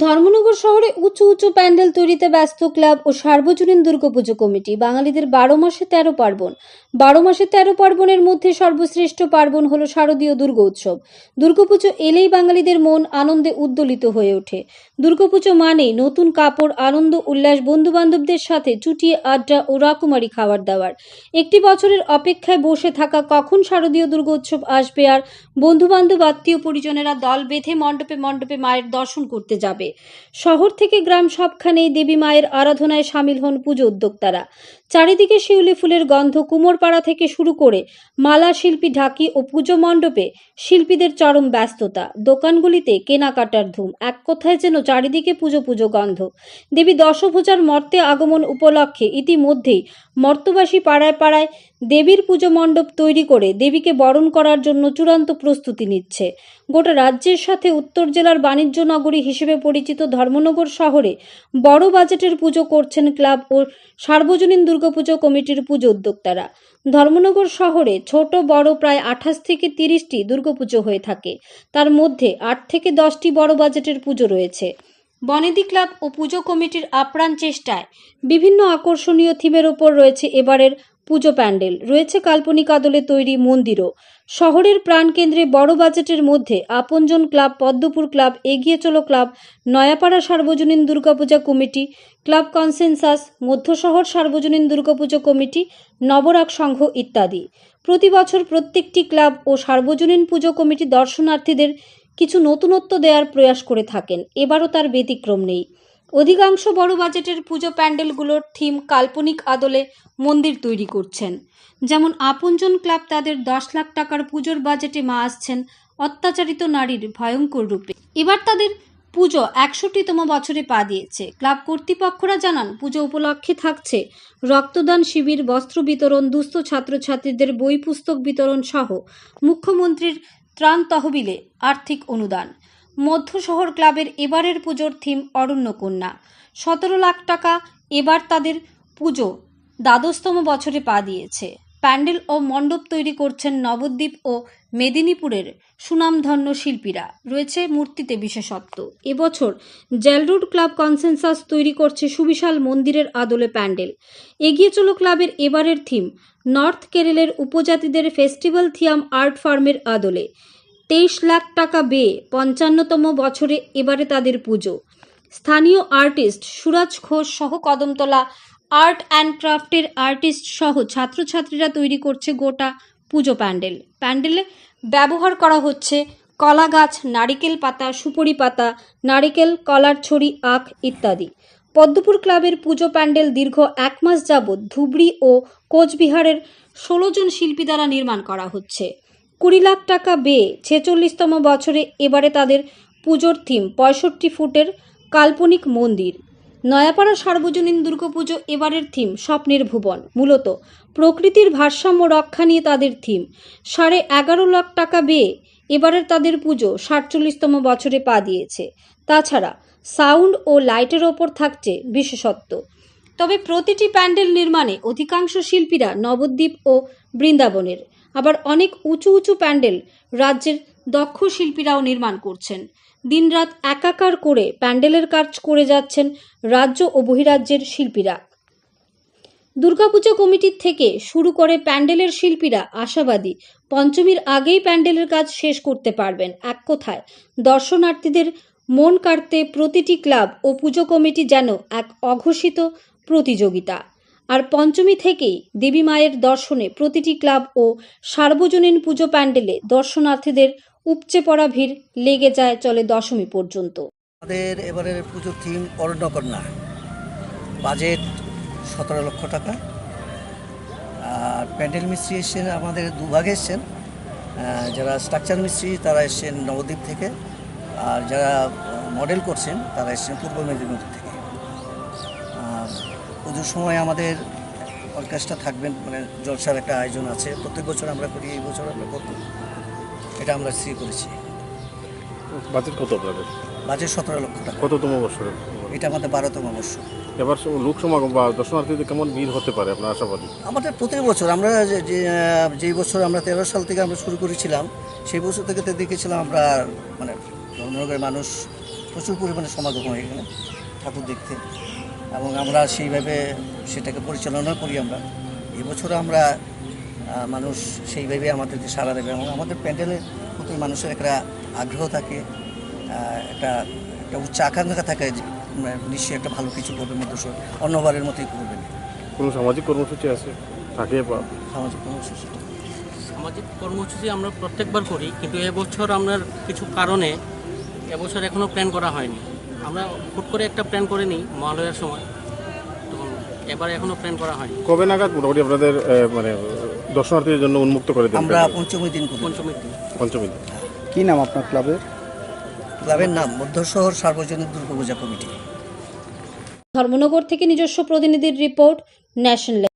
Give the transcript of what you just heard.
ধর্মনগর শহরে উঁচু উঁচু প্যান্ডেল তৈরিতে ব্যস্ত ক্লাব ও সার্বজনীন দুর্গাপুজো কমিটি। বাঙালিদের 12 মাসে 13 পার্বণ। 12 মাসে 13 পার্বণের মধ্যে সর্বশ্রেষ্ঠ পার্বণ হলো শারদীয় দুর্গা উৎসব। দুর্গাপুজো এলেই বাঙালিদের মন আনন্দে উদ্দোলিত হয়ে ওঠে। দুর্গাপুজো মানেই নতুন কাপড়, আনন্দ, উল্লাস, বন্ধু বান্ধবদের সাথে চুটিয়ে আড্ডা ও রকমারি খাবার দাবার। একটি বছরের অপেক্ষায় বসে থাকা কখন শারদীয় দুর্গা উৎসব আসবে আর বন্ধু বান্ধব, আত্মীয় পরিজনেরা দল বেঁধে মণ্ডপে মণ্ডপে মায়ের দর্শন করতে যাবে। শহর থেকে গ্রাম সবখানেই দেবী মায়ের আরাধনায় সামিল হন পুজো উদ্যোক্তারা। চারিদিকে শিউলি ফুলের গন্ধ। কুমোরপাড়া থেকে শুরু করে মালা শিল্পী, ঢাকি ও পুজো মণ্ডপে শিল্পীদের চরম ব্যস্ততা। দোকানগুলিতে কেনাকাটার ধুম। এক কথায় যেন চারিদিকে পুজো পুজো গন্ধ। দেবী দশভুজার মর্তে আগমন উপলক্ষে ইতিমধ্যেই মর্তবাসী পাড়ায় পাড়ায় দেবীর পুজো মণ্ডপ তৈরি করে দেবীকে বরণ করার জন্য চূড়ান্ত প্রস্তুতি নিচ্ছে। গোটা রাজ্যের সাথে উত্তর জেলার বাণিজ্য নগরী হিসেবে পরিচিত ধর্মনগর শহরে বড় বাজেটের পুজো করছেন ক্লাব ও সার্বজনীন দুর্গাপুজো কমিটির পুজো উদ্যোক্তারা। ধর্মনগর শহরে ছোট বড় প্রায় 28 থেকে 30টি দুর্গাপুজো হয়ে থাকে। তার মধ্যে 8 থেকে 10টি বড় বাজেটের পুজো রয়েছে। বনেদি ক্লাব ও পুজো কমিটির আপ্রাণ চেষ্টায় বিভিন্ন আকর্ষণীয় থিমের ওপর রয়েছে এবারের পুজো প্যান্ডেল। রয়েছে কাল্পনিক আদলে তৈরি মন্দিরও। শহরের প্রাণকেন্দ্রে বড় বাজেটের মধ্যে আপনজন ক্লাব, পদ্মপুর ক্লাব, এগিয়ে চলো ক্লাব, নয়াপাড়া সার্বজনীন দুর্গাপূজা কমিটি, ক্লাব কনসেনসাস, মধ্যশহর সার্বজনীন দুর্গাপুজো কমিটি, নবরাগ সংঘ ইত্যাদি। প্রতি বছর প্রত্যেকটি ক্লাব ও সার্বজনীন পুজো কমিটি দর্শনার্থীদের কিছু নতুনত্ব দেওয়ার প্রয়াস করে থাকেন। এবারও তার ব্যতিক্রম নেই। অধিকাংশ বড় বাজেটের পুজো প্যান্ডেলগুলোর থিম কাল্পনিক আদলে মন্দির তৈরি করছেন। যেমন আপনজন ক্লাব তাদের 10 লাখ টাকার পুজোর বাজেটে মা আসছেন অত্যাচারিত নারীর ভয়ঙ্কর রূপে। এবার তাদের পুজো 61তম বছরে পা দিয়েছে। ক্লাব কর্তৃপক্ষরা জানান, পুজো উপলক্ষে থাকছে রক্তদান শিবির, বস্ত্র বিতরণ, দুস্থ ছাত্রছাত্রীদের বই পুস্তক বিতরণ সহ মুখ্যমন্ত্রীর ত্রাণ তহবিলে আর্থিক অনুদান। মধ্যশহর ক্লাবের এবারের পুজোর থিম অরণ্যকন্যা। 17 লাখ টাকা এবার তাদের পুজো 12তম বছরে পা দিয়েছে। প্যান্ডেল ও মণ্ডপ তৈরি করছেন নবদ্বীপ ও মেদিনীপুরের সুনামধন্য শিল্পীরা। রয়েছে মূর্তিতে বিশেষত্ব। এবছর জেলরোড ক্লাব কনসেনসাস তৈরি করছে সুবিশাল মন্দিরের আদলে প্যান্ডেল। এগিয়ে চলো ক্লাবের এবারের থিম নর্থ কেরলের উপজাতিদের ফেস্টিভ্যাল থিয়াম আর্ট ফার্মের আদলে। 23 লাখ টাকা ব্যয়ে 55তম বছরে এবারে তাদের পুজো। স্থানীয় আর্টিস্ট সুরাজ ঘোষ সহ কদমতলা আর্ট অ্যান্ড ক্রাফটের আর্টিস্ট সহ ছাত্রছাত্রীরা তৈরি করছে গোটা পুজো প্যান্ডেল। প্যান্ডেলে ব্যবহার করা হচ্ছে কলা গাছ, নারিকেল পাতা, সুপারি পাতা, নারিকেল, কলার ছড়ি, আখ ইত্যাদি। পদ্মপুর ক্লাবের পুজো প্যান্ডেল দীর্ঘ 1 মাস যাবৎ ধুবড়ি ও কোচবিহারের 16 জন শিল্পী দ্বারা নির্মাণ করা হচ্ছে। 20 লাখ টাকা ব্যয়ে 46তম বছরে এবারে তাদের পুজোর থিম 65 ফুটের কাল্পনিক মন্দির। নয়াপাড়া সার্বজনীন দুর্গাপুজো এবারের থিম স্বপ্নের ভুবন। মূলত প্রকৃতির ভারসাম্য রক্ষা নিয়ে তাদের থিম। 11.5 লাখ টাকা ব্যয়ে এবারের তাদের পুজো 47তম বছরে পা দিয়েছে। তাছাড়া সাউন্ড ও লাইটের ওপর থাকছে বিশেষত্ব। তবে প্রতিটি প্যান্ডেল নির্মাণে অধিকাংশ শিল্পীরা নবদ্বীপ ও বৃন্দাবনের। আবার অনেক উঁচু উঁচু প্যান্ডেল রাজ্যের দক্ষ শিল্পীরাও নির্মাণ করছেন। দিনরাত একাকার করে প্যান্ডেলের কাজ করে যাচ্ছেন রাজ্য ও বহিরাজ্যের শিল্পীরা। দুর্গাপুজো কমিটির থেকে শুরু করে প্যান্ডেলের শিল্পীরা আশাবাদী পঞ্চমীর আগেই প্যান্ডেলের কাজ শেষ করতে পারবেন। এক কথায় দর্শনার্থীদের মন কাড়তে প্রতিটি ক্লাব ও পুজো কমিটি যেন এক অঘোষিত প্রতিযোগিতা। আর পঞ্চমী থেকেই দেবী মায়ের দর্শনে প্রতিটি ক্লাব ও সার্বজনীন পুজো প্যান্ডেলে দর্শনার্থীদের উপচে পড়া ভিড় লেগে যায় চলে দশমী পর্যন্ত। আমাদের এবারের পুজোর থিম অরণ্যকন্যা। বাজেট 17 লক্ষ টাকা। আর প্যান্ডেল মিস্ত্রি এসছেন আমাদের দুভাগে এসছেন। যারা স্ট্রাকচার মিস্ত্রি তারা এসছেন নবদ্বীপ থেকে, আর যারা মডেল করছেন তারা এসছেন পূর্ব মেদিনীপুর থেকে। পুজোর সময় আমাদের অর্কেস্ট্রা থাকবেন, মানে জলসার একটা আয়োজন আছে। প্রত্যেক বছর আমরা করি, এই বছর আমরা করব, এটা আমরা স্থির করেছি। বাজেট কত আপনাদের? বাজেট 17 লক্ষ টাকা। কততম বছরে? এটা আমাদের 12তম বর্ষ। এবার লোক সমাগম বা দর্শনার্থীদের কেমন ভিড় হতে পারে আপনার আশাবাদী? আমাদের প্রতি বছর আমরা যেই বছর আমরা 13 সাল থেকে আমরা শুরু করেছিলাম, সেই বছর থেকে দেখেছিলাম আমরা, মানে ধর্মনগরের মানুষ প্রচুর পরিমাণে সমাগম হয় এখানে ঠাকুর দেখতে, এবং আমরা সেইভাবে সেটাকে পরিচালনা করি। আমরা এবছরও আমরা মানুষ সেইভাবে আমাদেরকে সাড়া দেবে, এবং আমাদের প্যান্ডেলের প্রতি মানুষের একটা আগ্রহ থাকে, একটা একটা উচ্চ আকাঙ্ক্ষা থাকে যে নিশ্চয়ই একটা ভালো কিছু করবে, মধ্যস্বর অন্যবারের মতোই করবেন। কোনো সামাজিক কর্মসূচি আছে থাকে বা সামাজিক কর্মসূচিটা সামাজিক কর্মসূচি আমরা প্রত্যেকবার করি, কিন্তু এবছর আমরা কিছু কারণে এবছর এখনও প্ল্যান করা হয়নি। আমরা হুট করে একটা প্ল্যান করে নিই মহালয়ার সময়, তো এবার এখনও প্ল্যান করা হয়নি। কবে নাগাদ মোটামুটি আপনাদের মানে দর্শনার্থীদের জন্য উন্মুক্ত করে দেন? আমরা পঞ্চমী দিন করি। পঞ্চমীর দিন। পঞ্চমী দিন। কি নাম আপনার ক্লাবের? ক্লাবের নাম মধ্যশহর সার্বজনীন দুর্গাপূজা কমিটি। ধর্মনগর থেকে নিজস্ব প্রতিনিধির রিপোর্ট, ন্যাশনাল।